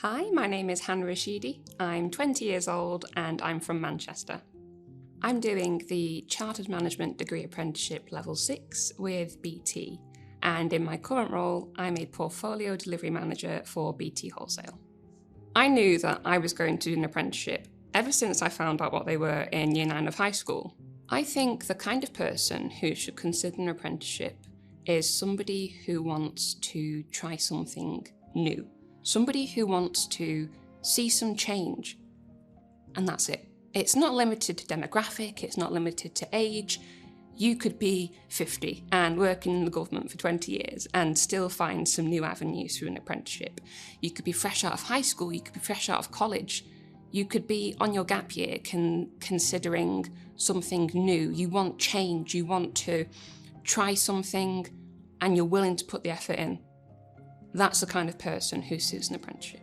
Hi, my name is Hannah Rashidi. I'm 20 years old and I'm from Manchester. I'm doing the Chartered Management Degree Apprenticeship Level 6 with BT, and in my current role, I'm a Portfolio Delivery Manager for BT Wholesale. I knew that I was going to do an apprenticeship ever since I found out what they were in Year 9 of high school. I think the kind of person who should consider an apprenticeship is somebody who wants to try something new. Somebody who wants to see some change. And that's it. It's not limited to demographic, it's not limited to age. You could be 50 and working in the government for 20 years and still find some new avenues through an apprenticeship. You could be fresh out of high school, you could be fresh out of college. You could be on your gap year considering something new. You want change, you want to try something and you're willing to put the effort in. That's the kind of person who suits an apprenticeship.